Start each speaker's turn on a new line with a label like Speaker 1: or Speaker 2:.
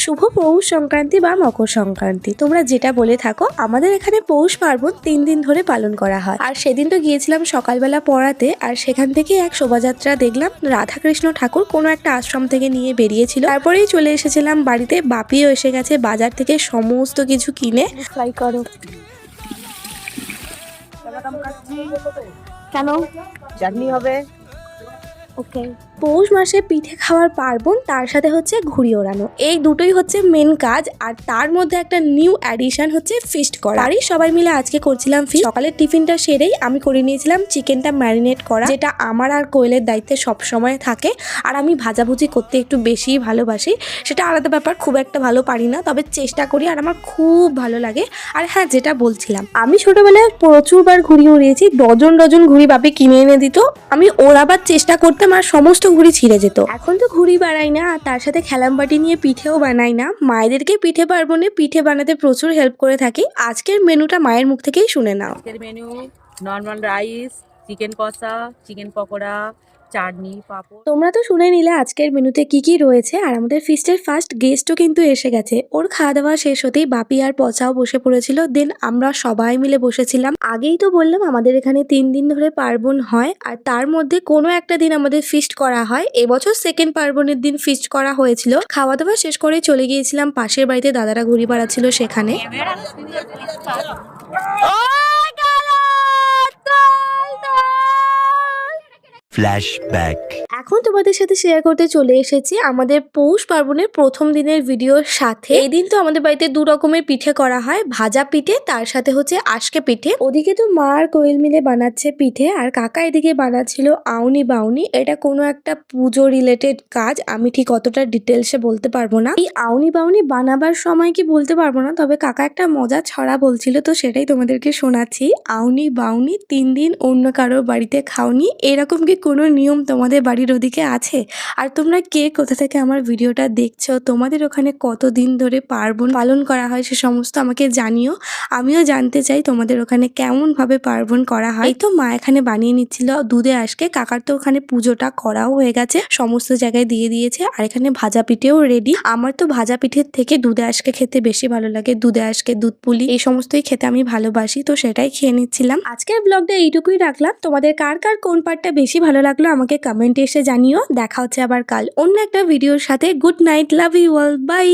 Speaker 1: শুভ পৌষ সংক্রান্তি বা মকর সংক্রান্তি, তোমরা যেটা বলে থাকো। আমাদের এখানে পৌষ পার্বণ 3 দিন ধরে পালন করা হয়। আর সেদিন তো গিয়েছিলাম সকালবেলা পড়াতে, আর সেখান থেকে এক শোভাযাত্রা দেখলাম রাধাকৃষ্ণ ঠাকুর কোনো একটা আশ্রম থেকে নিয়ে বেরিয়েছিল। তারপরেই চলে এসেছিলাম বাড়িতে। বাপিও এসে গেছে বাজার থেকে সমস্ত কিছু কিনে। ফ্রাই করো কেন?
Speaker 2: চাটনি হবে।
Speaker 1: ওকে। পৌষ মাসে পিঠে খাওয়ার পার্বণ, তার সাথে হচ্ছে ঘুড়ি ওড়ানো, এই দুটোই হচ্ছে মেন কাজ। আর তার মধ্যে একটা নিউ অ্যাডিশন হচ্ছে ফিস্ট করা। বাড়ির সবাই মিলে আজকে করছিলাম ফিস্ট। সকালের টিফিনটা সেরেই আমি করে নিয়েছিলাম চিকেনটা ম্যারিনেট করা, যেটা আমার আর কোয়েলের দায়িত্বে সব সময় থাকে। আর আমি ভাজাভুজি করতে একটু বেশিই ভালোবাসি, সেটা আলাদা ব্যাপার, খুব একটা ভালো পারি না, তবে চেষ্টা করি আর আমার খুব ভালো লাগে। আর হ্যাঁ, যেটা বলছিলাম, আমি ছোটবেলায় প্রচুরবার ঘুড়ি উড়িয়েছি। ডজন ডজন ঘুড়ি বাপি কিনে এনে দিত, আমি ওড়াবার চেষ্টা করতাম আর সমস্ত ঘুড়ি ছিঁড়ে যেত। এখন তো ঘুড়ি বানাই না, আর তার সাথে খেলামবাটি নিয়ে পিঠেও বানাই না। মায়েদেরকে পিঠে পার্বণে পিঠে বানাতে প্রচুর হেল্প করে থাকি। আজকের মেনুটা মায়ের মুখ থেকেই শুনে নাও।
Speaker 2: আজকের মেনু নর্মাল রাইস, চিকেন কষা, চিকেন পকোড়া, চাটনি, পাঁপড়।
Speaker 1: তোমরা তো শুনে নিলে আজকের মেনুতে কি কি রয়েছে। আর আমাদের ফিস্টের ফার্স্ট গেস্টও কিন্তু এসে গেছে। ওর খাওয়া দাওয়া শেষ হতেই বাপি আর পচাও বসে পড়েছিল। দেন আমরা সবাই মিলে বসেছিলাম। আগেই তো বললাম আমাদের এখানে 3 দিন ধরে পার্বণ হয়, আর তার মধ্যে কোনো একটা দিন আমাদের ফিস্ট করা হয়। এবছর সেকেন্ড পার্বণের দিন ফিস্ট করা হয়েছিল। খাওয়া দাওয়া শেষ করে চলে গিয়েছিলাম পাশের বাড়িতে, দাদারা ঘুড়ি বাড়াচ্ছিল সেখানে।
Speaker 3: ফ্ল্যাশব্যাক।
Speaker 1: এখন তোমাদের সাথে শেয়ার করতে চলে এসেছি আমাদের পৌষ পার্বণের প্রথম দিনের ভিডিওর সাথে। এই দিন তো আমাদের বাড়িতে 2 রকমের পিঠে করা হয়, ভাজা পিঠে, তার সাথে হচ্ছে আজকে পিঠে। ওদিকে তো মা আর কোয়েল মিলে বানাচ্ছে পিঠে, আর কাকা এদিকে বানাচ্ছিল আউনি বাউনি। এটা কোনো একটা পুজো রিলেটেড কাজ, আমি ঠিক অতটা ডিটেলসে বলতে পারবো না। এই আউনি বাউনি বানাবার সময় কি বলতে পারবো না, তবে কাকা একটা মজা ছড়া বলছিল, তো সেটাই তোমাদেরকে শোনাচ্ছি। আউনি বাউনি 3 দিন অন্য কারোর বাড়িতে খাওনি, এরকম কি কোনো নিয়ম তোমাদের বাড়ির ওদিকে আছে? আর তোমরা কে কোথা থেকে আমার ভিডিওটা দেখছো, তোমাদের ওখানে কতদিন ধরে পার্বণ পালন করা হয় সে সমস্ত আমাকে জানিও। আমিও জানতে চাই তোমাদের ওখানে কেমন ভাবে পার্বণ করা হয়। এই তো মা এখানে বানিয়ে নিচ্ছিল দুধে আজকে। কাকার তো ওখানে পুজোটা করাও হয়ে গেছে, সমস্ত জায়গায় দিয়ে দিয়েছে। আর এখানে ভাজা পিঠেও রেডি। আমার তো ভাজা পিঠের থেকে দুধে আজকে খেতে বেশি ভালো লাগে। দুধে আজকে, দুধ পুলি, এই সমস্তই খেতে আমি ভালোবাসি, তো সেটাই খেয়ে নিচ্ছিলাম। আজকের ব্লগটা এইটুকুই রাখলাম। তোমাদের কার কার কোন পার্টটা বেশি ভালো লাগলো আমাকে কমেন্টে এসে জানিও। দেখা হচ্ছে আবার কাল অন্য একটা ভিডিওর সাথে। Good night, love you all, by.